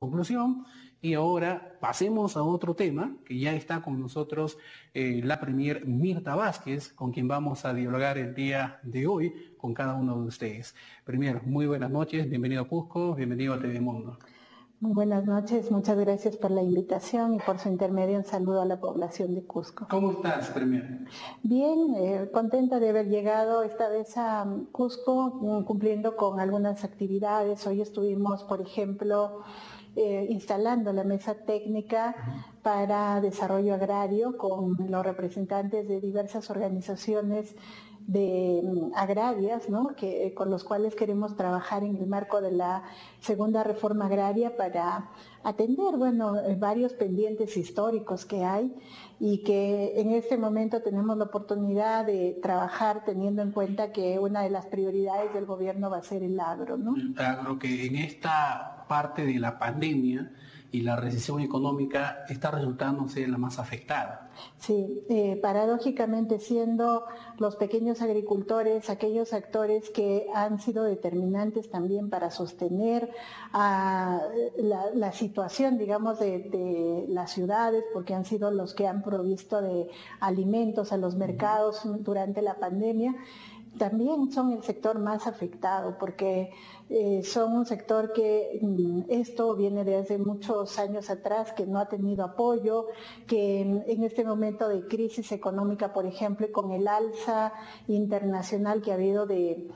conclusión. Y ahora pasemos a otro tema, que ya está con nosotros la premier Mirta Vázquez, con quien vamos a dialogar el día de hoy con cada uno de ustedes. Premier, muy buenas noches, bienvenido a Cusco, bienvenido a TV Mundo. Muy buenas noches, muchas gracias por la invitación y por su intermedio un saludo a la población de Cusco. ¿Cómo estás, premier? Bien, contenta de haber llegado esta vez a Cusco, cumpliendo con algunas actividades. Hoy estuvimos, por ejemplo, instalando la mesa técnica para desarrollo agrario con los representantes de diversas organizaciones agrarias, ¿no? Con los cuales queremos trabajar en el marco de la segunda reforma agraria para atender, varios pendientes históricos que hay y que en este momento tenemos la oportunidad de trabajar teniendo en cuenta que una de las prioridades del gobierno va a ser el agro, ¿no? El agro, que en esta parte de la pandemia y la recesión económica está resultando ser la más afectada. Sí, paradójicamente siendo los pequeños agricultores aquellos actores que han sido determinantes también para sostener la situación, digamos, de las ciudades, porque han sido los que han provisto de alimentos a los mercados durante la pandemia. También son el sector más afectado porque son un sector que esto viene desde muchos años atrás, que no ha tenido apoyo, que en este momento de crisis económica, por ejemplo, con el alza internacional que ha habido de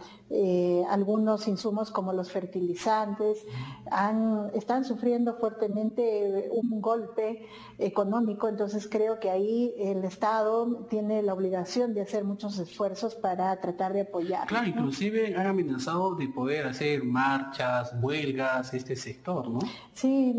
algunos insumos como los fertilizantes, están sufriendo fuertemente un golpe económico. Entonces creo que ahí el Estado tiene la obligación de hacer muchos esfuerzos para tratar de apoyar. Claro, inclusive han amenazado de poder hacer marchas, huelgas, este sector, ¿no? Sí,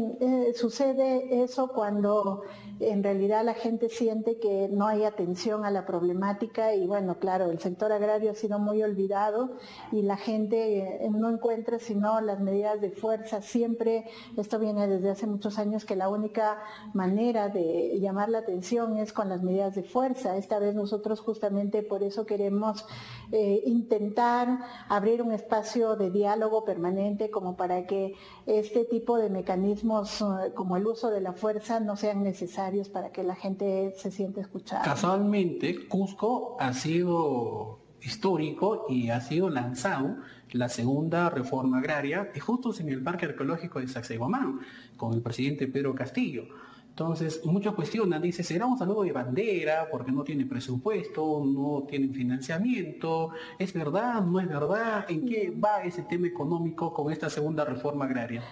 sucede eso cuando en realidad la gente siente que no hay atención a la problemática y claro, el sector agrario ha sido muy olvidado y la gente no encuentra sino las medidas de fuerza. Siempre, esto viene desde hace muchos años, que la única manera de llamar la atención es con las medidas de fuerza. Esta vez nosotros justamente por eso queremos intentar abrir un espacio de diálogo permanente como para que este tipo de mecanismos como el uso de la fuerza no sean necesarios para que la gente se sienta escuchada. Casualmente, Cusco ha sido histórico y ha sido lanzado la segunda reforma agraria y justo en el Parque Arqueológico de Sacsayhuamán con el presidente Pedro Castillo. Entonces, muchos cuestionan, dice, ¿será un saludo de bandera porque no tiene presupuesto, no tienen financiamiento? ¿Es verdad, no es verdad? ¿En qué va ese tema económico con esta segunda reforma agraria?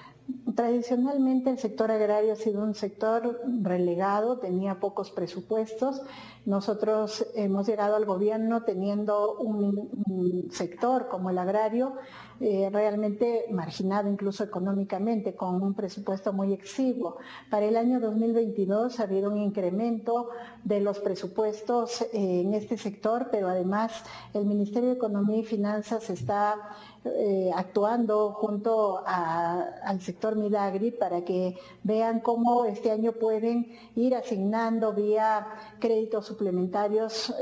Tradicionalmente el sector agrario ha sido un sector relegado, tenía pocos presupuestos. Nosotros hemos llegado al gobierno teniendo un sector como el agrario realmente marginado incluso económicamente, con un presupuesto muy exiguo. Para el año 2022 ha habido un incremento de los presupuestos en este sector, pero además el Ministerio de Economía y Finanzas está actuando junto al sector Midagri para que vean cómo este año pueden ir asignando vía créditos suplementarios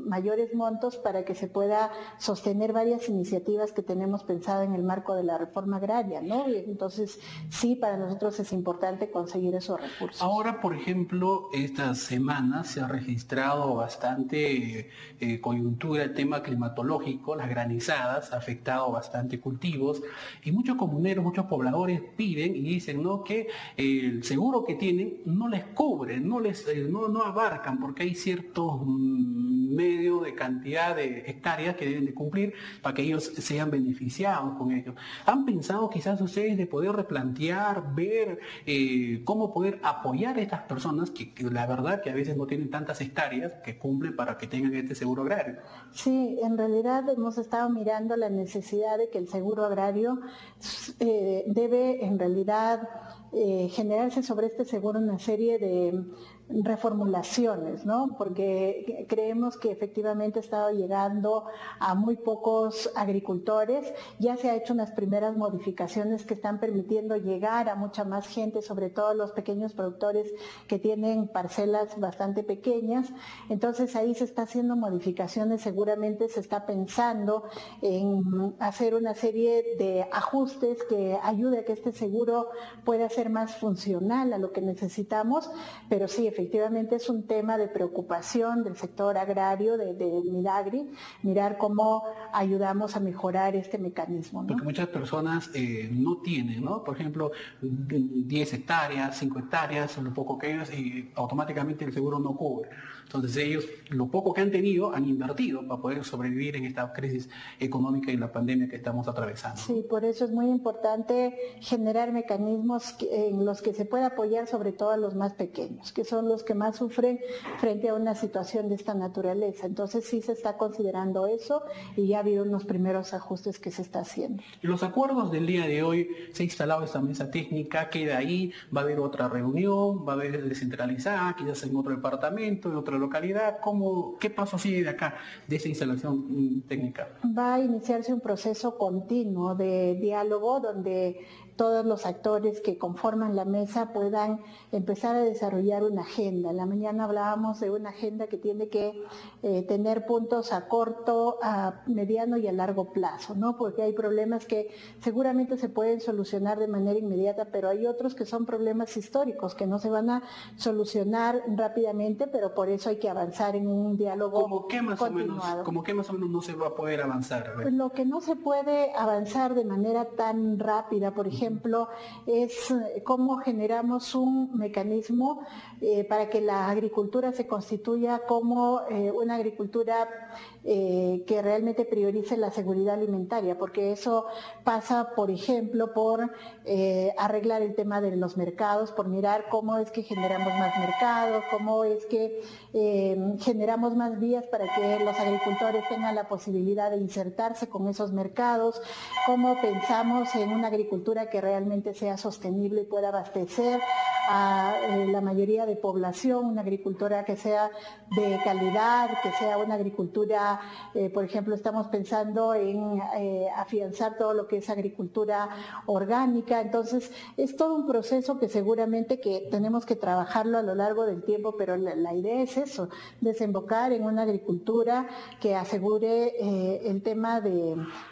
mayores montos para que se pueda sostener varias iniciativas que tenemos pensado en el marco de la reforma agraria, ¿no? Y entonces sí, para nosotros es importante conseguir esos recursos. Ahora, por ejemplo, esta semana se ha registrado bastante coyuntura, el tema climatológico, las granizadas, ha afectado bastante cultivos y muchos comuneros, muchos pobladores piden y dicen, ¿no?, que el seguro que tienen no les cubre, no abarcan, porque hay ciertos medios de cantidad de hectáreas que deben de cumplir para que ellos sean beneficiados con ello. ¿Han pensado quizás ustedes de poder replantear, ver cómo poder apoyar a estas personas que la verdad que a veces no tienen tantas hectáreas que cumplen para que tengan este seguro agrario? Sí, en realidad hemos estado mirando la necesidad de que el seguro agrario debe en realidad generarse sobre este seguro una serie de reformulaciones, ¿no? Porque creemos vemos que efectivamente ha estado llegando a muy pocos agricultores. Ya se ha hecho unas primeras modificaciones que están permitiendo llegar a mucha más gente, sobre todo los pequeños productores que tienen parcelas bastante pequeñas. Entonces ahí se está haciendo modificaciones, seguramente se está pensando en hacer una serie de ajustes que ayude a que este seguro pueda ser más funcional a lo que necesitamos, pero sí, efectivamente es un tema de preocupación del sector agrario, de Midagri, mirar cómo ayudamos a mejorar este mecanismo, ¿no? Porque muchas personas no tienen, ¿no? Por ejemplo, 10 hectáreas, 5 hectáreas, lo poco que es, y automáticamente el seguro no cubre. Entonces ellos, lo poco que han tenido, han invertido para poder sobrevivir en esta crisis económica y la pandemia que estamos atravesando. Sí, por eso es muy importante generar mecanismos en los que se pueda apoyar sobre todo a los más pequeños, que son los que más sufren frente a una situación de esta naturaleza. Entonces sí se está considerando eso y ya ha habido unos primeros ajustes que se está haciendo. En los acuerdos del día de hoy se ha instalado esta mesa técnica, queda ahí, va a haber otra reunión, va a haber descentralizada, quizás en otro departamento, en otra localidad. ¿Qué paso sigue de acá, de esta instalación técnica? Va a iniciarse un proceso continuo de diálogo donde todos los actores que conforman la mesa puedan empezar a desarrollar una agenda. En la mañana hablábamos de una agenda que tiene que tener puntos a corto, a mediano y a largo plazo, ¿no? Porque hay problemas que seguramente se pueden solucionar de manera inmediata, pero hay otros que son problemas históricos que no se van a solucionar rápidamente, pero por eso hay que avanzar en un diálogo continuado. ¿Cómo qué más o menos no se va a poder avanzar? Pues lo que no se puede avanzar de manera tan rápida, por ejemplo, es cómo generamos un mecanismo para que la agricultura se constituya como una agricultura que realmente priorice la seguridad alimentaria, porque eso pasa, por ejemplo, por arreglar el tema de los mercados, por mirar cómo es que generamos más mercados, cómo es que generamos más vías para que los agricultores tengan la posibilidad de insertarse con esos mercados, cómo pensamos en una agricultura que realmente sea sostenible y pueda abastecer a la mayoría de población, una agricultura que sea de calidad, que sea una agricultura, por ejemplo, estamos pensando en afianzar todo lo que es agricultura orgánica. Entonces, es todo un proceso que seguramente que tenemos que trabajarlo a lo largo del tiempo, pero la idea es eso, desembocar en una agricultura que asegure el tema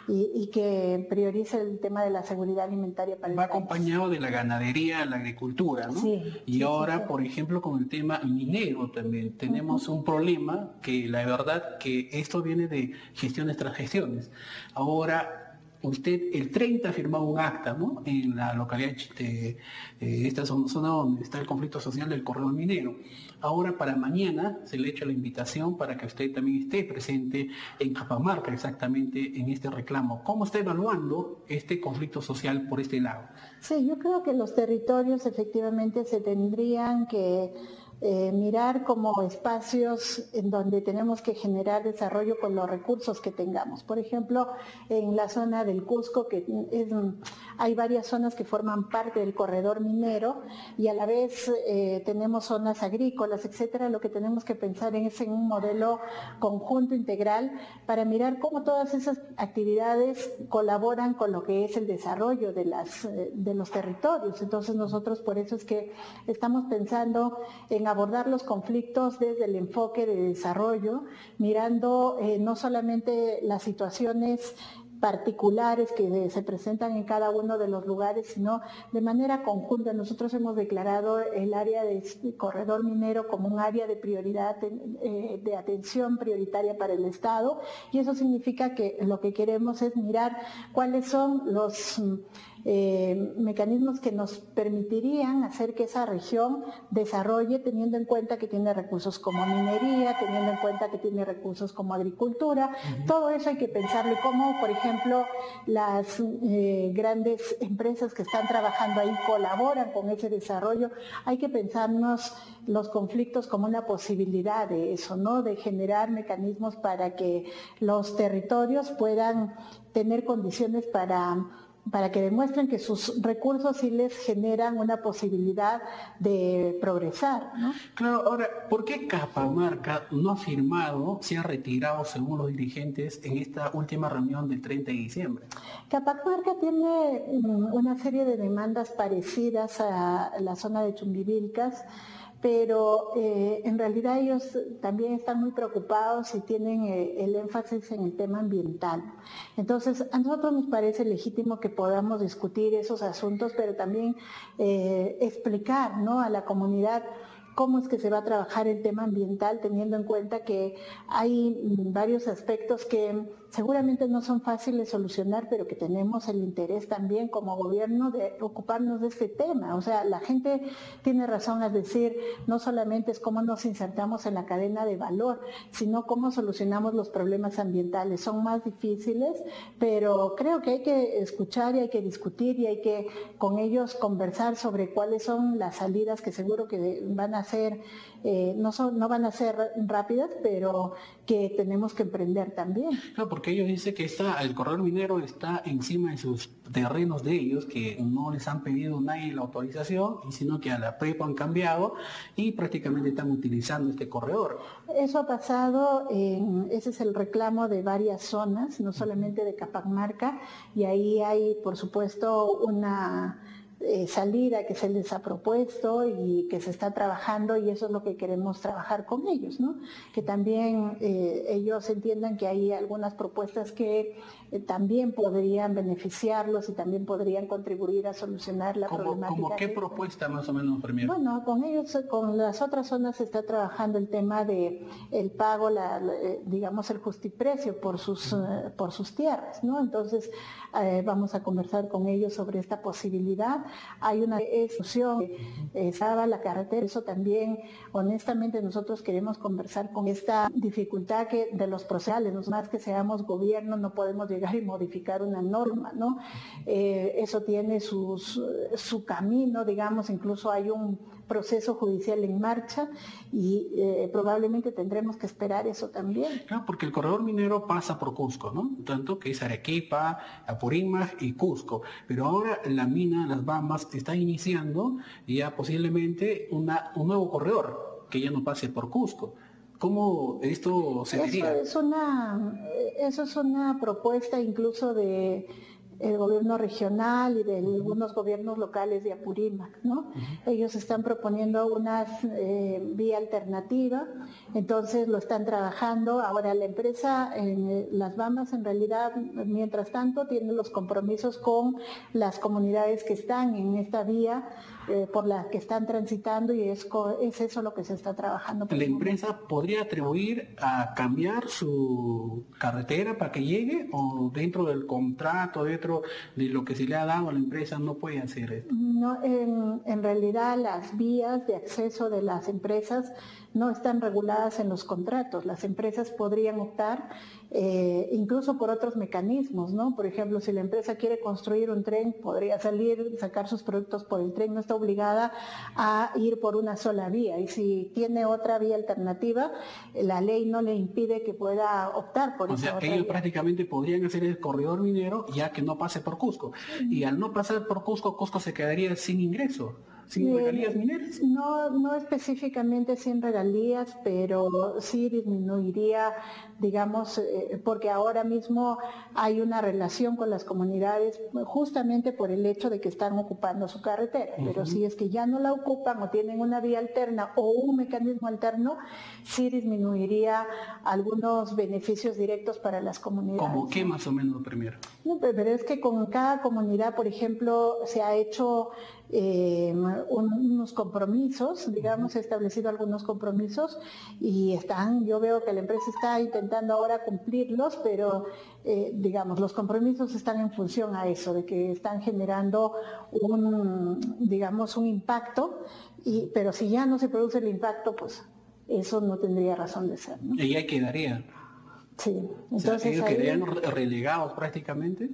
y que priorice el tema de la seguridad alimentaria para el país. Va acompañado de la ganadería, la agricultura, ¿no? Sí, y ahora, por ejemplo, con el tema minero también, tenemos un problema que la verdad que esto viene de gestiones tras gestiones. Ahora, usted el 30 ha firmado un acta, ¿no? En la localidad de esta zona donde está el conflicto social del corredor minero. Ahora para mañana se le ha hecho la invitación para que usted también esté presente en Cajamarca, exactamente en este reclamo. ¿Cómo está evaluando este conflicto social por este lado? Sí, yo creo que los territorios efectivamente se tendrían que mirar como espacios en donde tenemos que generar desarrollo con los recursos que tengamos. Por ejemplo, en la zona del Cusco, hay varias zonas que forman parte del corredor minero y a la vez tenemos zonas agrícolas, etcétera. Lo que tenemos que pensar es en un modelo conjunto integral para mirar cómo todas esas actividades colaboran con lo que es el desarrollo de los territorios. Entonces nosotros por eso es que estamos pensando en abordar los conflictos desde el enfoque de desarrollo, mirando no solamente las situaciones particulares que se presentan en cada uno de los lugares, sino de manera conjunta. Nosotros hemos declarado el área de corredor minero como un área de prioridad, de atención prioritaria para el Estado, y eso significa que lo que queremos es mirar cuáles son los mecanismos que nos permitirían hacer que esa región desarrolle, teniendo en cuenta que tiene recursos como minería, teniendo en cuenta que tiene recursos como agricultura. Todo eso hay que pensarlo, y cómo, por ejemplo, las grandes empresas que están trabajando ahí colaboran con ese desarrollo. Hay que pensarnos los conflictos como una posibilidad de eso, ¿no? De generar mecanismos para que los territorios puedan tener condiciones para para que demuestren que sus recursos sí les generan una posibilidad de progresar, ¿no? Claro, ahora, ¿por qué Capamarca no ha firmado, se ha retirado según los dirigentes en esta última reunión del 30 de diciembre? Capamarca tiene una serie de demandas parecidas a la zona de Chumbivilcas, pero en realidad ellos también están muy preocupados y tienen el énfasis en el tema ambiental. Entonces, a nosotros nos parece legítimo que podamos discutir esos asuntos, pero también explicar, ¿no?, a la comunidad cómo es que se va a trabajar el tema ambiental, teniendo en cuenta que hay varios aspectos que seguramente no son fáciles de solucionar, pero que tenemos el interés también como gobierno de ocuparnos de este tema. O sea, la gente tiene razón al decir, no solamente es cómo nos insertamos en la cadena de valor, sino cómo solucionamos los problemas ambientales. Son más difíciles, pero creo que hay que escuchar y hay que discutir y hay que con ellos conversar sobre cuáles son las salidas que seguro que van a ser, no van a ser rápidas, pero que tenemos que emprender también. Claro, porque ellos dicen que el corredor minero está encima de sus terrenos de ellos, que no les han pedido nadie la autorización, sino que a la prepa han cambiado y prácticamente están utilizando este corredor. Eso ha pasado, ese es el reclamo de varias zonas, no solamente de Capamarca, y ahí hay, por supuesto, una salida que se les ha propuesto y que se está trabajando, y eso es lo que queremos trabajar con ellos, ¿no? Que también ellos entiendan que hay algunas propuestas que también podrían beneficiarlos y también podrían contribuir a solucionar la problemática. ¿Cómo qué propuesta más o menos, Premier? Bueno, con ellos, con las otras zonas se está trabajando el tema de el pago, digamos el justiprecio por sus tierras, ¿no? Entonces vamos a conversar con ellos sobre esta posibilidad. Hay una discusión, estaba la carretera, eso también, honestamente nosotros queremos conversar con esta dificultad que de los procesales, no más que seamos gobierno, no podemos llegar y modificar una norma, ¿no? Eso tiene su camino, digamos, incluso hay un proceso judicial en marcha y probablemente tendremos que esperar eso también. Claro, porque el corredor minero pasa por Cusco, ¿no? Tanto que es Arequipa, Apurímac y Cusco. Pero ahora la mina Las Bambas está iniciando ya posiblemente un nuevo corredor que ya no pase por Cusco. ¿Cómo esto se vería? Eso es una propuesta incluso de el gobierno regional y de algunos gobiernos locales de Apurímac, ¿no? Ellos están proponiendo una vía alternativa, entonces lo están trabajando. Ahora la empresa en Las Bambas en realidad, mientras tanto, tiene los compromisos con las comunidades que están en esta vía por la que están transitando, y es eso lo que se está trabajando. ¿La empresa podría atribuir a cambiar su carretera para que llegue, o dentro del contrato, dentro de lo que se le ha dado a la empresa, no puede hacer esto? No, en realidad las vías de acceso de las empresas no están reguladas en los contratos. Las empresas podrían optar incluso por otros mecanismos, ¿no? Por ejemplo, si la empresa quiere construir un tren, podría sacar sus productos por el tren, no está obligada a ir por una sola vía. Y si tiene otra vía alternativa, la ley no le impide que pueda optar por esa otra vía. O sea, ellos prácticamente podrían hacer el corredor minero ya que no pase por Cusco. Y al no pasar por Cusco, Cusco se quedaría sin ingreso. ¿Sin regalías mineras? No específicamente sin regalías, pero sí disminuiría, digamos, porque ahora mismo hay una relación con las comunidades justamente por el hecho de que están ocupando su carretera. Pero si es que ya no la ocupan o tienen una vía alterna o un mecanismo alterno, sí disminuiría algunos beneficios directos para las comunidades. ¿Cómo qué más o menos, Premier? No, pero es que con cada comunidad, por ejemplo, se ha hecho unos compromisos, digamos, he establecido algunos compromisos y yo veo que la empresa está intentando ahora cumplirlos, pero digamos, los compromisos están en función a eso, de que están generando digamos, un impacto, pero si ya no se produce el impacto, pues eso no tendría razón de ser, ¿no? Y ahí quedaría. Sí, entonces, o sea, ¿ellos quedarían relegados prácticamente?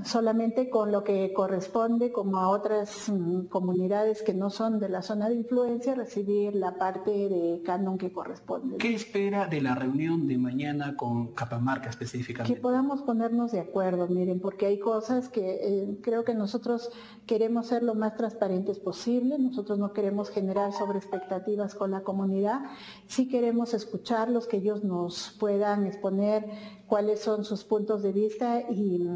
solamente con lo que corresponde, como a otras comunidades que no son de la zona de influencia, recibir la parte de canon que corresponde. ¿Qué espera de la reunión de mañana con Capamarca específicamente? Que podamos ponernos de acuerdo, miren, porque hay cosas que creo que nosotros queremos ser lo más transparentes posible, nosotros no queremos generar sobreexpectativas con la comunidad, sí queremos escucharlos, que ellos nos puedan exponer cuáles son sus puntos de vista y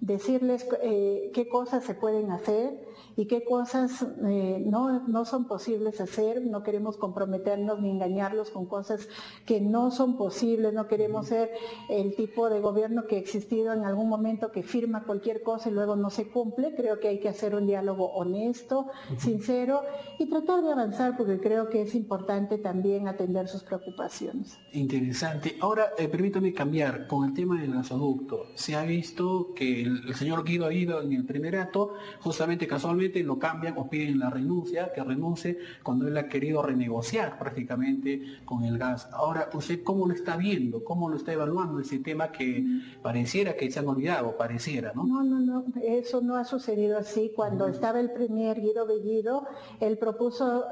decirles qué cosas se pueden hacer y qué cosas no son posibles hacer. No queremos comprometernos ni engañarlos con cosas que no son posibles. No queremos ser el tipo de gobierno que ha existido en algún momento, que firma cualquier cosa y luego no se cumple. Creo que hay que hacer un diálogo honesto, sincero, y tratar de avanzar, porque creo que es importante también atender sus preocupaciones. Interesante. Ahora, permítame cambiar con el tema del gasoducto. Se ha visto que el señor Guido ha ido en el primer acto, justamente casualmente lo cambian o piden la renuncia, que renuncie cuando él ha querido renegociar prácticamente con el gas. Ahora, ¿usted cómo lo está viendo? ¿Cómo lo está evaluando ese tema que pareciera que se han olvidado? Pareciera, ¿no? No, eso no ha sucedido así. Cuando estaba el premier Guido Bellido, él propuso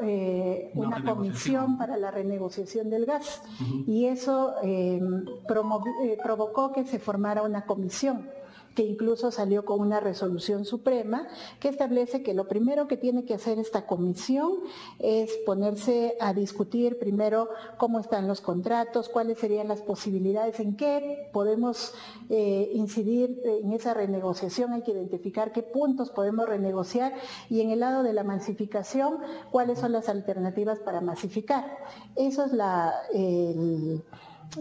una comisión para la renegociación del gas, y eso provocó que se formara una comisión, que incluso salió con una resolución suprema que establece que lo primero que tiene que hacer esta comisión es ponerse a discutir primero cómo están los contratos, cuáles serían las posibilidades, en qué podemos incidir en esa renegociación. Hay que identificar qué puntos podemos renegociar, y en el lado de la masificación, cuáles son las alternativas para masificar. Eso es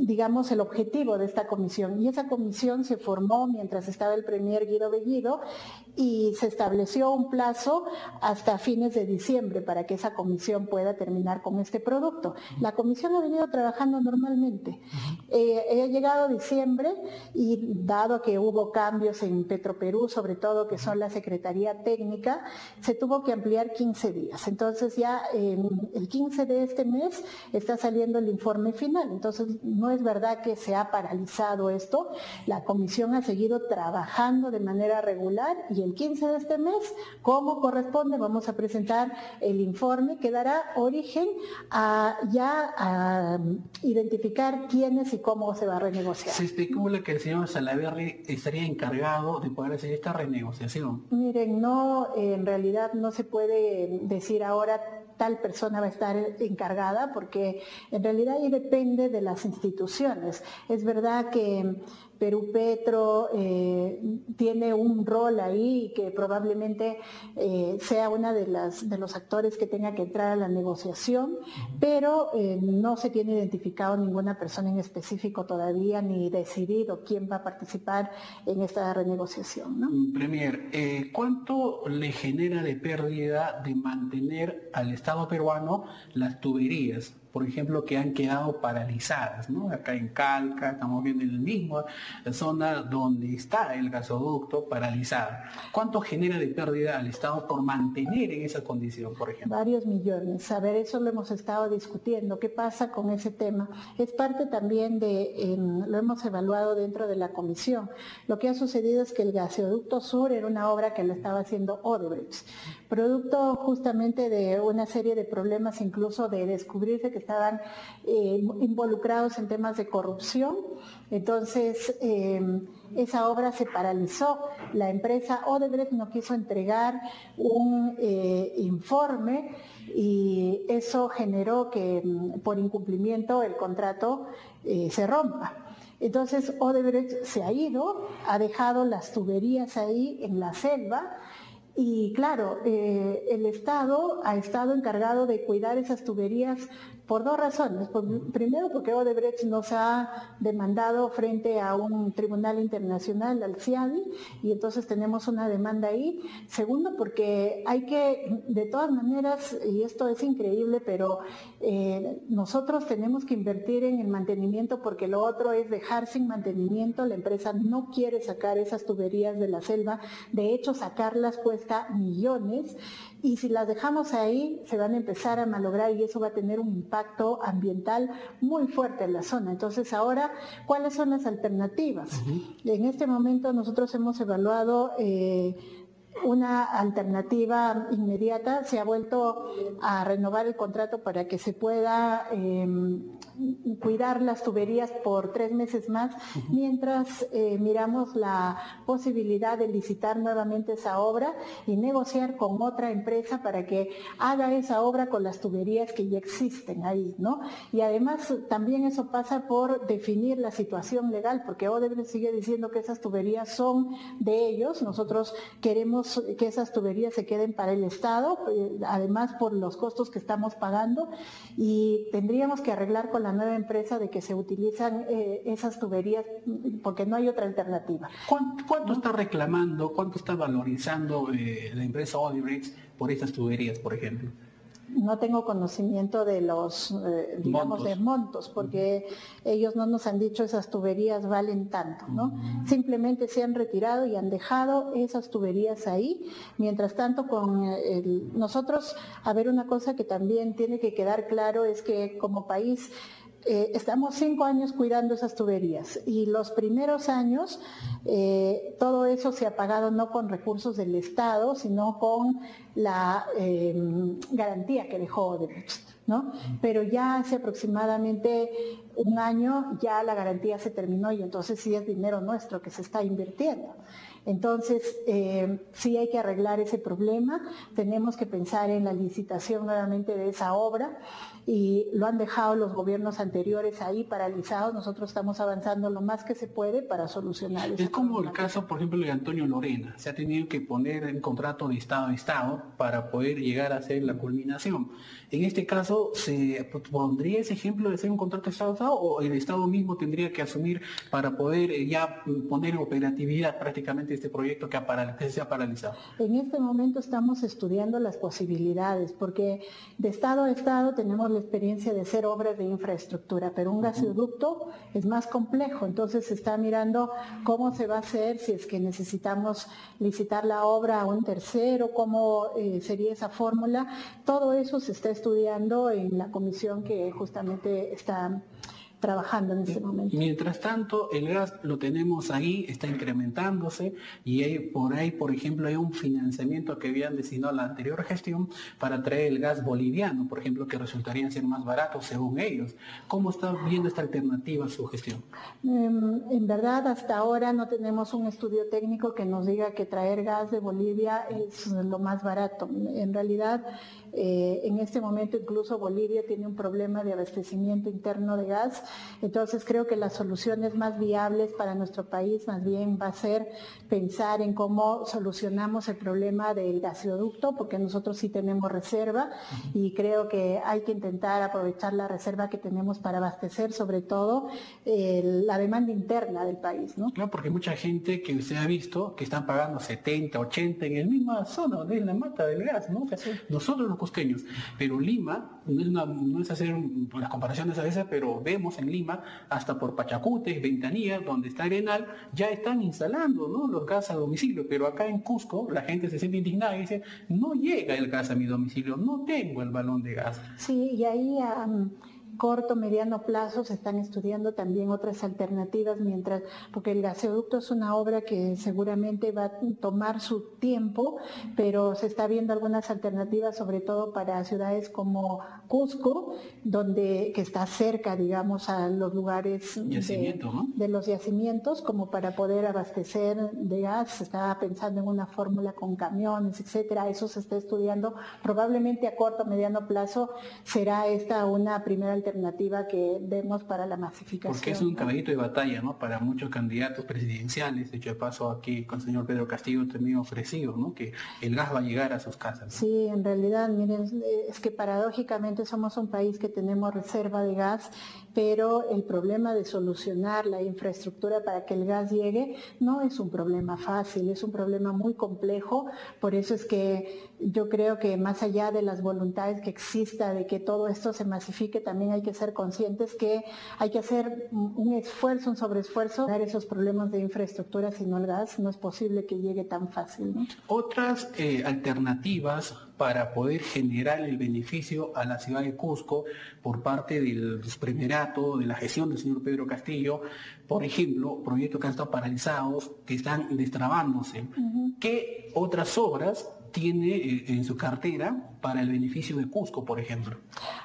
digamos, el objetivo de esta comisión. Y esa comisión se formó mientras estaba el premier Guido Bellido, y se estableció un plazo hasta fines de diciembre para que esa comisión pueda terminar con este producto. La comisión ha venido trabajando normalmente. Ha llegado diciembre, y dado que hubo cambios en Petroperú, sobre todo, que son la Secretaría Técnica, se tuvo que ampliar 15 días. Entonces ya el 15 de este mes está saliendo el informe final. Entonces no es verdad que se ha paralizado esto. La comisión ha seguido trabajando de manera regular, y el 15 de este mes, como corresponde, vamos a presentar el informe que dará origen a identificar quiénes y cómo se va a renegociar. Se especula que el señor Salaverry estaría encargado de poder hacer esta renegociación. Miren, no, en realidad no se puede decir ahora tal persona va a estar encargada, porque en realidad ahí depende de las instituciones. Es verdad que Perú Petro tiene un rol ahí, y que probablemente sea una de los actores que tenga que entrar a la negociación, pero no se tiene identificado ninguna persona en específico todavía, ni decidido quién va a participar en esta renegociación, ¿no? Premier, ¿cuánto le genera de pérdida de mantener al Estado peruano las tuberías, por ejemplo, que han quedado paralizadas, ¿no? Acá en Calca, estamos viendo en la misma zona donde está el gasoducto paralizado. ¿Cuánto genera de pérdida al Estado por mantener en esa condición, por ejemplo? Varios millones. A ver, eso lo hemos estado discutiendo. ¿Qué pasa con ese tema? Es parte también lo hemos evaluado dentro de la comisión. Lo que ha sucedido es que el gasoducto sur era una obra que lo estaba haciendo Odebrecht, producto justamente de una serie de problemas, incluso de descubrirse que estaban involucrados en temas de corrupción. Entonces, esa obra se paralizó. La empresa Odebrecht no quiso entregar un informe, y eso generó que por incumplimiento el contrato se rompa. Entonces Odebrecht se ha ido, ha dejado las tuberías ahí en la selva, y claro, el Estado ha estado encargado de cuidar esas tuberías por dos razones. Primero, porque Odebrecht nos ha demandado frente a un tribunal internacional, al CIADI, y entonces tenemos una demanda ahí. Segundo, porque hay que, de todas maneras, y esto es increíble, pero nosotros tenemos que invertir en el mantenimiento, porque lo otro es dejar sin mantenimiento. La empresa no quiere sacar esas tuberías de la selva. De hecho, sacarlas cuesta cuesta millones, y si las dejamos ahí se van a empezar a malograr y eso va a tener un impacto ambiental muy fuerte en la zona. Entonces ahora, ¿cuáles son las alternativas? En este momento nosotros hemos evaluado una alternativa inmediata. Se ha vuelto a renovar el contrato para que se pueda cuidar las tuberías por 3 meses más, mientras miramos la posibilidad de licitar nuevamente esa obra y negociar con otra empresa para que haga esa obra con las tuberías que ya existen ahí, ¿no? Y además también eso pasa por definir la situación legal, porque Odebrecht sigue diciendo que esas tuberías son de ellos. Nosotros queremos que esas tuberías se queden para el Estado, además por los costos que estamos pagando, y tendríamos que arreglar con la nueva empresa de que se utilizan esas tuberías porque no hay otra alternativa. ¿Cuánto está reclamando, cuánto está valorizando la empresa Odebrecht por estas tuberías, por ejemplo? No tengo conocimiento de los, digamos, de montos, porque ellos no nos han dicho esas tuberías valen tanto, ¿no? Simplemente se han retirado y han dejado esas tuberías ahí. Mientras tanto, nosotros, a ver, una cosa que también tiene que quedar claro es que como país estamos 5 años cuidando esas tuberías y los primeros años todo eso se ha pagado no con recursos del Estado, sino con la garantía que dejó Odebrecht, ¿no? Pero ya hace aproximadamente 1 año ya la garantía se terminó y entonces sí es dinero nuestro que se está invirtiendo. Entonces, sí hay que arreglar ese problema, tenemos que pensar en la licitación nuevamente de esa obra y lo han dejado los gobiernos anteriores ahí paralizados. Nosotros estamos avanzando lo más que se puede para solucionar eso. Es como el caso, por ejemplo, de Antonio Lorena. Se ha tenido que poner en contrato de Estado a Estado para poder llegar a hacer la culminación. En este caso, ¿se pondría ese ejemplo de ser un contrato de Estado a Estado o el Estado mismo tendría que asumir para poder ya poner en operatividad prácticamente este proyecto que se ha paralizado? En este momento estamos estudiando las posibilidades, porque de Estado a Estado tenemos la experiencia de hacer obras de infraestructura, pero un gasoducto es más complejo, entonces se está mirando cómo se va a hacer, si es que necesitamos licitar la obra a un tercero, cómo sería esa fórmula. Todo eso se está estudiando en la comisión que justamente está trabajando en este momento. Mientras tanto, el gas lo tenemos ahí, está incrementándose y por ahí, por ejemplo, hay un financiamiento que habían destinado a la anterior gestión para traer el gas boliviano, por ejemplo, que resultarían ser más baratos según ellos. ¿Cómo está viendo esta alternativa su gestión? En verdad, hasta ahora no tenemos un estudio técnico que nos diga que traer gas de Bolivia es lo más barato. En realidad, en este momento incluso Bolivia tiene un problema de abastecimiento interno de gas. Entonces creo que las soluciones más viables para nuestro país más bien va a ser pensar en cómo solucionamos el problema del gasoducto, porque nosotros sí tenemos reserva y creo que hay que intentar aprovechar la reserva que tenemos para abastecer sobre todo la demanda interna del país, ¿no? Claro, porque mucha gente que usted ha visto que están pagando 70, 80 en la misma zona donde es la mata del gas, ¿no? O sea, nosotros los cusqueños, pero Lima, no es hacer las comparaciones a veces, pero vemos en Lima, hasta por Pachacutes, Ventanilla, donde está Arenal, ya están instalando, ¿no?, los gas a domicilio, pero acá en Cusco la gente se siente indignada y dice, no llega el gas a mi domicilio, no tengo el balón de gas. Sí, y ahí corto, mediano plazo se están estudiando también otras alternativas, porque el gasoducto es una obra que seguramente va a tomar su tiempo, pero se está viendo algunas alternativas, sobre todo para ciudades como Cusco, que está cerca, digamos, a los lugares de los yacimientos, como para poder abastecer de gas. Se está pensando en una fórmula con camiones, etcétera. Eso se está estudiando. Probablemente a corto, mediano plazo será esta una primera alternativa que vemos para la masificación. Porque es un caballito de batalla, ¿no?, para muchos candidatos presidenciales. De hecho, de paso aquí con el señor Pedro Castillo también ofrecido, ¿no?, que el gas va a llegar a sus casas, ¿no? Sí, en realidad, miren, es que paradójicamente somos un país que tenemos reserva de gas, pero el problema de solucionar la infraestructura para que el gas llegue no es un problema fácil, es un problema muy complejo. Por eso es que yo creo que más allá de las voluntades que exista de que todo esto se masifique, también hay que ser conscientes que hay que hacer un esfuerzo, un sobreesfuerzo, dar esos problemas de infraestructura, si no el gas, no es posible que llegue tan fácil, ¿no? Otras alternativas para poder generar el beneficio a la ciudad de Cusco por parte del primerato, de la gestión del señor Pedro Castillo, por ejemplo, proyectos que han estado paralizados, que están destrabándose. ¿Qué otras obras tiene en su cartera para el beneficio de Cusco, por ejemplo?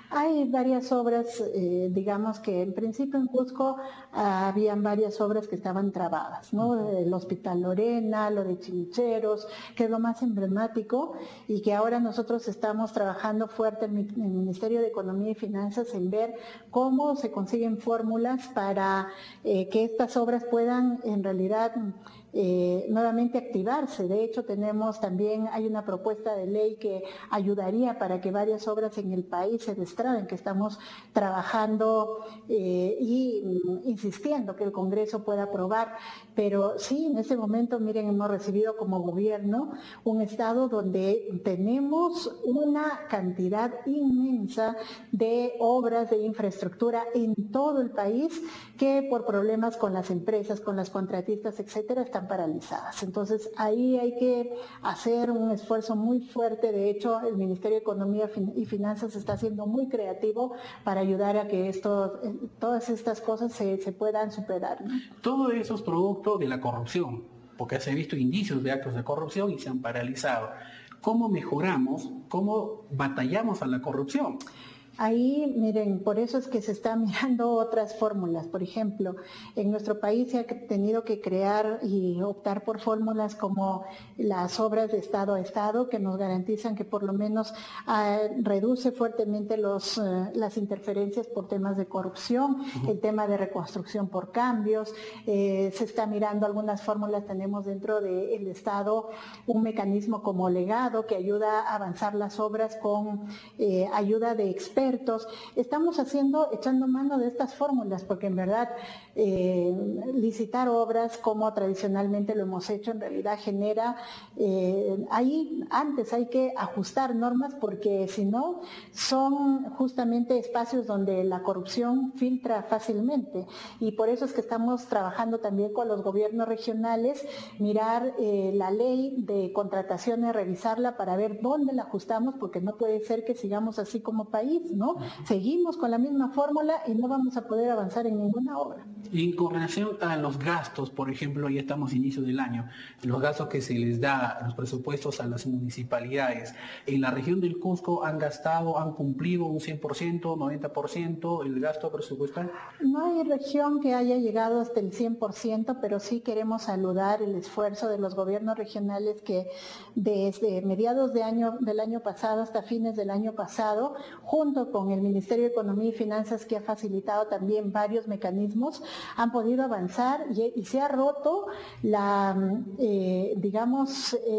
Hay varias obras, digamos que en principio en Cusco habían varias obras que estaban trabadas, ¿no? El Hospital Lorena, lo de Chincheros, que es lo más emblemático y que ahora nosotros estamos trabajando fuerte en el Ministerio de Economía y Finanzas en ver cómo se consiguen fórmulas para que estas obras puedan en realidad nuevamente activarse. De hecho, hay una propuesta de ley que ayudaría para que varias obras en el país se destraben, que estamos trabajando y insistiendo que el Congreso pueda aprobar. Pero sí, en este momento, miren, hemos recibido como gobierno un estado donde tenemos una cantidad inmensa de obras de infraestructura en todo el país que por problemas con las empresas, con las contratistas, etcétera, están paralizadas. Entonces ahí hay que hacer un esfuerzo muy fuerte. De hecho, el Ministerio de Economía y Finanzas está siendo muy creativo para ayudar a que todas estas cosas se puedan superar, ¿no? Todo eso es producto de la corrupción, porque se han visto indicios de actos de corrupción y se han paralizado. ¿Cómo mejoramos, cómo batallamos a la corrupción? Ahí, miren, por eso es que se están mirando otras fórmulas. Por ejemplo, en nuestro país se ha tenido que crear y optar por fórmulas como las obras de Estado a Estado, que nos garantizan que por lo menos reduce fuertemente las interferencias por temas de corrupción, el tema de reconstrucción por cambios. Se está mirando algunas fórmulas, tenemos dentro del Estado un mecanismo como legado que ayuda a avanzar las obras con ayuda de expertos. Estamos echando mano de estas fórmulas, porque en verdad licitar obras como tradicionalmente lo hemos hecho, en realidad genera, antes hay que ajustar normas, porque si no, son justamente espacios donde la corrupción filtra fácilmente, y por eso es que estamos trabajando también con los gobiernos regionales, mirar la ley de contrataciones, revisarla para ver dónde la ajustamos, porque no puede ser que sigamos así como país, ¿no? Seguimos con la misma fórmula y no vamos a poder avanzar en ninguna obra. Y con relación a los gastos, por ejemplo, ya estamos a inicio del año, los gastos que se les da, los presupuestos a las municipalidades, en la región del Cusco han cumplido un 100%, 90% el gasto presupuestal. No hay región que haya llegado hasta el 100%, pero sí queremos saludar el esfuerzo de los gobiernos regionales que desde mediados del año pasado hasta fines del año pasado, junto con el Ministerio de Economía y Finanzas, que ha facilitado también varios mecanismos, han podido avanzar y se ha roto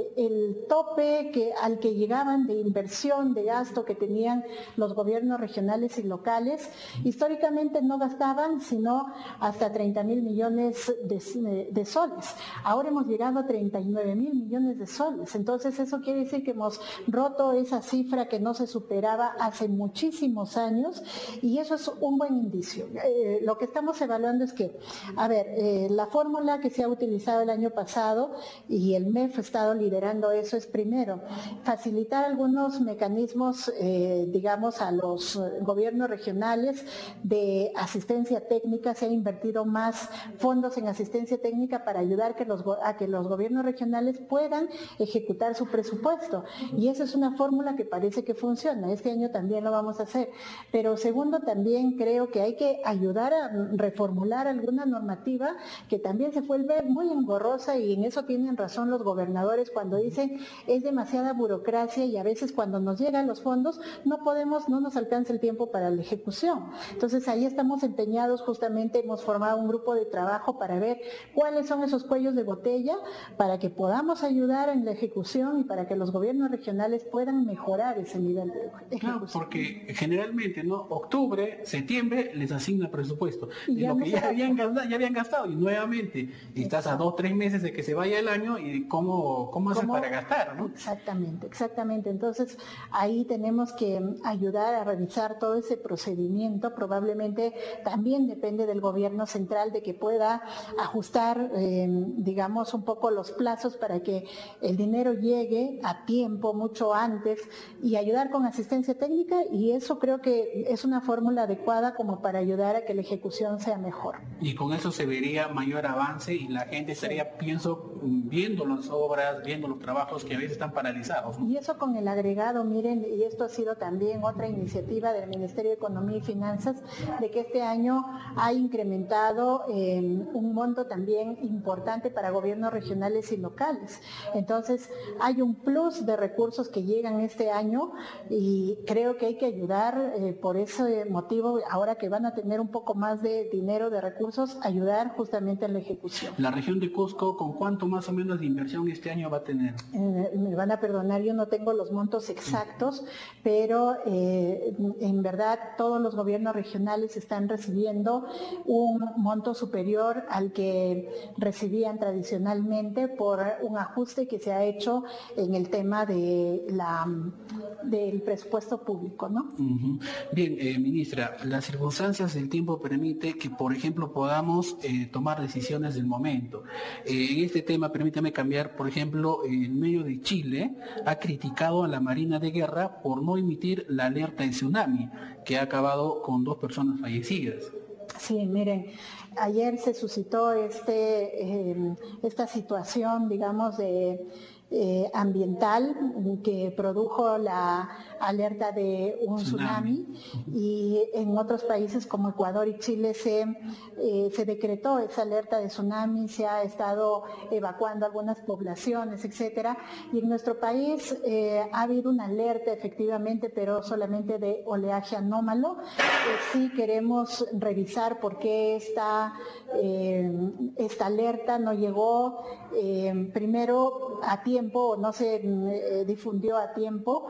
el tope al que llegaban de inversión, de gasto que tenían los gobiernos regionales y locales. Históricamente no gastaban sino hasta 30.000 millones de soles. Ahora hemos llegado a 39.000 millones de soles. Entonces eso quiere decir que hemos roto esa cifra que no se superaba hace muchísimos años, y eso es un buen indicio. Lo que estamos evaluando es que, la fórmula que se ha utilizado el año pasado, y el MEF ha estado liderando eso, es primero facilitar algunos mecanismos, a los gobiernos regionales de asistencia técnica. Se ha invertido más fondos en asistencia técnica para ayudar a que los gobiernos regionales puedan ejecutar su presupuesto, y esa es una fórmula que parece que funciona. Este año también lo vamos a hacer. Pero segundo, también creo que hay que ayudar a reformular alguna normativa que también se vuelve muy engorrosa, y en eso tienen razón los gobernadores cuando dicen es demasiada burocracia, y a veces cuando nos llegan los fondos no nos alcanza el tiempo para la ejecución. Entonces ahí estamos empeñados, justamente hemos formado un grupo de trabajo para ver cuáles son esos cuellos de botella para que podamos ayudar en la ejecución y para que los gobiernos regionales puedan mejorar ese nivel de ejecución. Claro, porque generalmente, ¿no? Octubre, septiembre les asigna presupuesto. Y ya lo que ya ya habían gastado y nuevamente estás a 2, 3 meses de que se vaya el año y cómo haces para gastar, ¿no? Exactamente. Entonces ahí tenemos que ayudar a revisar todo ese procedimiento. Probablemente también depende del gobierno central de que pueda ajustar, digamos, un poco los plazos para que el dinero llegue a tiempo, mucho antes, y ayudar con asistencia técnica, y eso creo que es una fórmula adecuada como para ayudar a que la ejecución sea mejor. Y con eso se vería mayor avance y la gente estaría, pienso, viendo las obras, viendo los trabajos que a veces están paralizados, ¿no? Y eso con el agregado, miren, y esto ha sido también otra iniciativa del Ministerio de Economía y Finanzas, de que este año ha incrementado un monto también importante para gobiernos regionales y locales. Entonces, hay un plus de recursos que llegan este año y creo que hay que ayudar por ese motivo, ahora que van a tener un poco más de dinero, de recursos, ayudar justamente en la ejecución. La región de Cusco, ¿con cuánto más o menos de inversión este año va a tener? Me van a perdonar, yo no tengo los montos exactos, pero en verdad todos los gobiernos regionales están recibiendo un monto superior al que recibían tradicionalmente por un ajuste que se ha hecho en el tema de del presupuesto público, ¿no? Bien, ministra, las circunstancias del tiempo permite que, por ejemplo, podamos tomar decisiones del momento. En este tema, permítame cambiar, por ejemplo, el medio de Chile ha criticado a la Marina de Guerra por no emitir la alerta de tsunami, que ha acabado con 2 personas fallecidas. Sí, miren, ayer se suscitó esta situación, digamos, ambiental que produjo la alerta de un tsunami, y en otros países como Ecuador y Chile se decretó esa alerta de tsunami, se ha estado evacuando algunas poblaciones, etcétera, y en nuestro país ha habido una alerta efectivamente, pero solamente de oleaje anómalo. Sí queremos revisar por qué esta alerta no llegó primero a tiempo, o no se difundió a tiempo.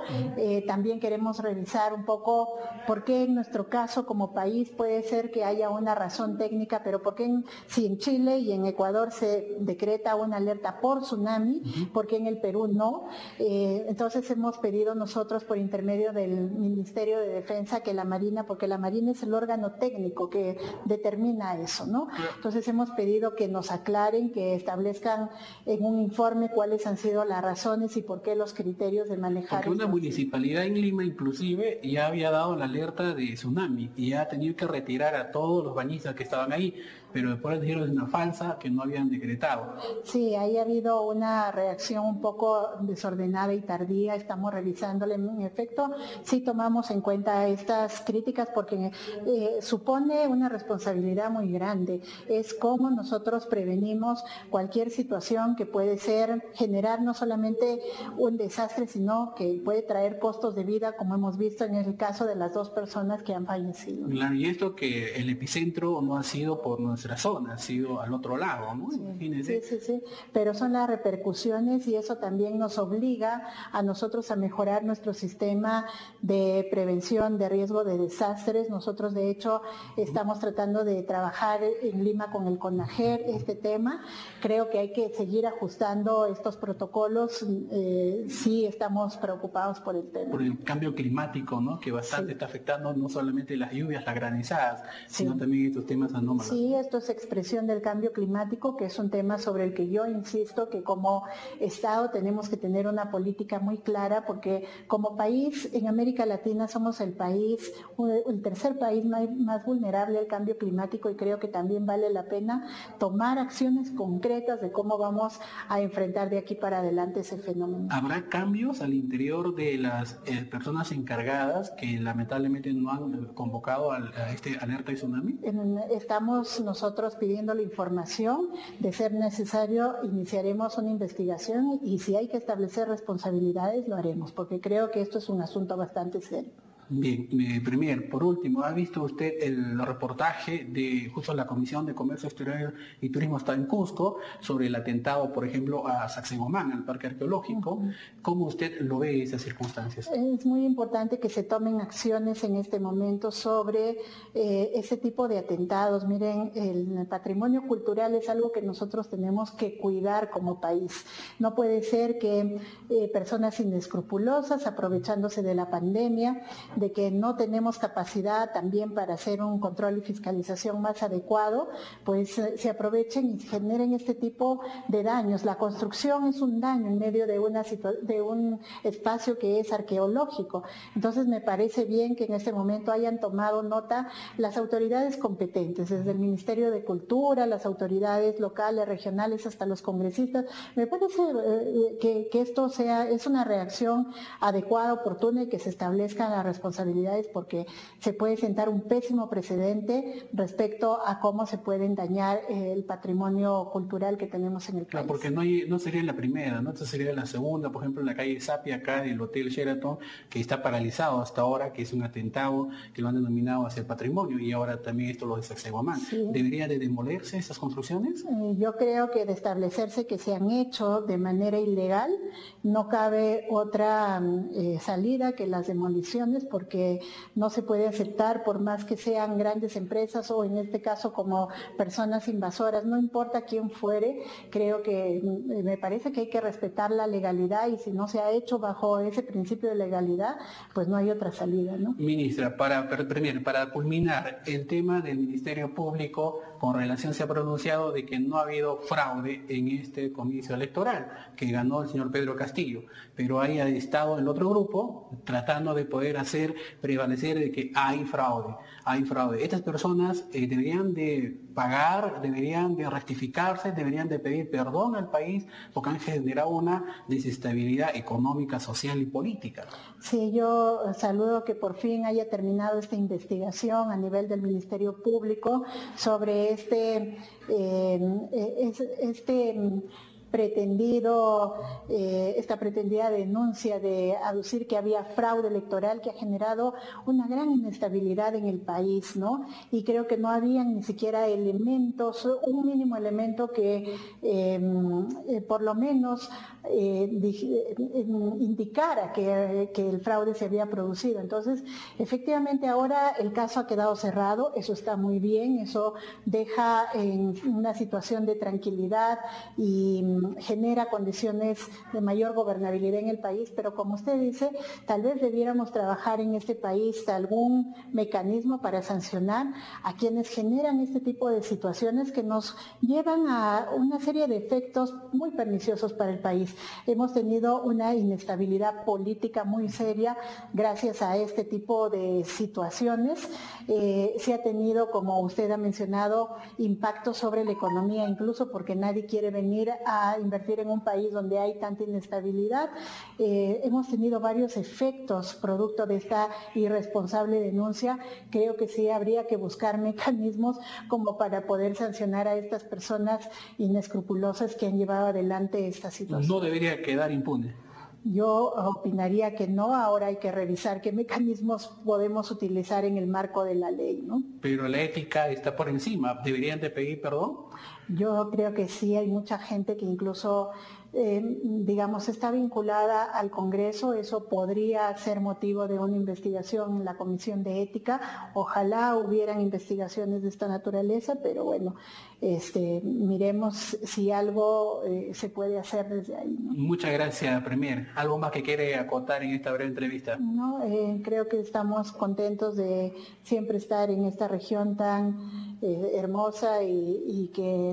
También queremos revisar un poco por qué en nuestro caso como país puede ser que haya una razón técnica, pero por qué si en Chile y en Ecuador se decreta una alerta por tsunami, por qué en el Perú no. Entonces hemos pedido nosotros por intermedio del Ministerio de Defensa que la Marina, porque la Marina es el órgano técnico que determina eso, ¿no? Entonces hemos pedido que nos aclaren, que establezcan en un informe cuáles han sido las razones y por qué los criterios de manejar. Porque una municipalidad en Lima inclusive ya había dado la alerta de tsunami y ya ha tenido que retirar a todos los bañistas que estaban ahí, pero después dijeron que es una falsa, que no habían decretado. Sí, ahí ha habido una reacción un poco desordenada y tardía, estamos revisándole. En efecto, sí tomamos en cuenta estas críticas porque supone una responsabilidad muy grande. Es cómo nosotros prevenimos cualquier situación que puede generar no solamente un desastre, sino que puede traer costos de vida, como hemos visto en el caso de las 2 personas que han fallecido. Claro, y esto que el epicentro no ha sido por nuestra zona, ha sido al otro lado, ¿no? Sí, pero son las repercusiones y eso también nos obliga a nosotros a mejorar nuestro sistema de prevención de riesgo de desastres. Nosotros de hecho estamos tratando de trabajar en Lima con el CONAGER este tema. Creo que hay que seguir ajustando estos protocolos. Sí estamos preocupados por el tema. Por el cambio climático, ¿no? Que bastante está afectando no solamente las lluvias, las granizadas, sino también estos temas anómalos. Sí, esto es expresión del cambio climático, que es un tema sobre el que yo insisto que como Estado tenemos que tener una política muy clara, porque como país en América Latina somos el tercer país más vulnerable al cambio climático, y creo que también vale la pena tomar acciones concretas de cómo vamos a enfrentar de aquí para adelante ese fenómeno. ¿Habrá cambios al interior de las personas encargadas que lamentablemente no han convocado a este alerta de tsunami? Estamos nosotros pidiendo la información. De ser necesario, iniciaremos una investigación y si hay que establecer responsabilidades, lo haremos, porque creo que esto es un asunto bastante serio. Bien, Premier, por último, ¿ha visto usted el reportaje de justo la Comisión de Comercio Exterior y Turismo está en Cusco sobre el atentado, por ejemplo, a Sacsayhuamán, al parque arqueológico? ¿Cómo usted lo ve esas circunstancias? Es muy importante que se tomen acciones en este momento sobre ese tipo de atentados. Miren, el patrimonio cultural es algo que nosotros tenemos que cuidar como país. No puede ser que personas inescrupulosas, aprovechándose de la pandemia, de que no tenemos capacidad también para hacer un control y fiscalización más adecuado, pues se aprovechen y generen este tipo de daños. La construcción es un daño en medio de un espacio que es arqueológico. Entonces me parece bien que en este momento hayan tomado nota las autoridades competentes, desde el Ministerio de Cultura, las autoridades locales, regionales, hasta los congresistas. Me parece que esto es una reacción adecuada, oportuna y que se establezcan las responsabilidades, porque se puede sentar un pésimo precedente respecto a cómo se pueden dañar el patrimonio cultural que tenemos en el país. Claro, porque no sería la primera, ¿no? Esta sería la segunda, por ejemplo, en la calle Sapia, acá del Hotel Sheraton, que está paralizado hasta ahora, que es un atentado que lo han denominado hacia el patrimonio, y ahora también esto lo de Sacsayhuamán. Sí. ¿Debería de demolerse esas construcciones? Yo creo que de establecerse que se han hecho de manera ilegal, no cabe otra salida que las demoliciones, porque no se puede aceptar, por más que sean grandes empresas o en este caso como personas invasoras, no importa quién fuere, creo que me parece que hay que respetar la legalidad, y si no se ha hecho bajo ese principio de legalidad, pues no hay otra salida, ¿no? Ministra, para culminar, el tema del Ministerio Público con relación se ha pronunciado de que no ha habido fraude en este comicio electoral, que ganó el señor Pedro Castillo, pero ahí ha estado el otro grupo tratando de poder hacer prevalecer de que hay fraude. Estas personas deberían de pagar, deberían de rectificarse, deberían de pedir perdón al país, porque han generado una desestabilidad económica, social y política. Sí, yo saludo que por fin haya terminado esta investigación a nivel del Ministerio Público sobre esta pretendida denuncia de aducir que había fraude electoral, que ha generado una gran inestabilidad en el país, ¿no? Y creo que no habían ni siquiera elementos, un mínimo elemento que por lo menos indicara que el fraude se había producido. Entonces, efectivamente ahora el caso ha quedado cerrado, eso está muy bien, eso deja en una situación de tranquilidad y genera condiciones de mayor gobernabilidad en el país, pero como usted dice, tal vez debiéramos trabajar en este país algún mecanismo para sancionar a quienes generan este tipo de situaciones que nos llevan a una serie de efectos muy perniciosos para el país. Hemos tenido una inestabilidad política muy seria gracias a este tipo de situaciones. Se ha tenido, como usted ha mencionado, impactos sobre la economía, incluso porque nadie quiere venir a invertir en un país donde hay tanta inestabilidad. Hemos tenido varios efectos producto de esta irresponsable denuncia. Creo que sí habría que buscar mecanismos como para poder sancionar a estas personas inescrupulosas que han llevado adelante esta situación. No debería quedar impune. Yo opinaría que no, ahora hay que revisar qué mecanismos podemos utilizar en el marco de la ley, ¿no? Pero la ética está por encima, ¿deberían de pedir perdón? Yo creo que sí, hay mucha gente que incluso, digamos, está vinculada al Congreso, eso podría ser motivo de una investigación en la Comisión de Ética, ojalá hubieran investigaciones de esta naturaleza, pero bueno, miremos si algo se puede hacer desde ahí, ¿no? Muchas gracias, Premier. ¿Algo más que quiere acotar en esta breve entrevista? No, creo que estamos contentos de siempre estar en esta región tan hermosa y que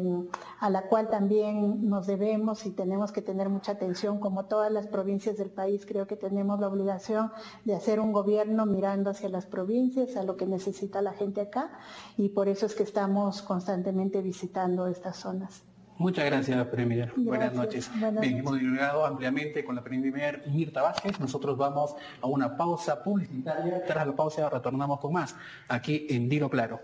a la cual también nos debemos y tenemos que tener mucha atención. Como todas las provincias del país, creo que tenemos la obligación de hacer un gobierno mirando hacia las provincias, a lo que necesita la gente acá, y por eso es que estamos constantemente visitando estas zonas. Muchas gracias, Premier. Gracias. Buenas noches. Bien, hemos divulgado ampliamente con la Premier Mirta Vázquez. Nosotros vamos a una pausa publicitaria. Tras la pausa retornamos con más aquí en Dilo Claro.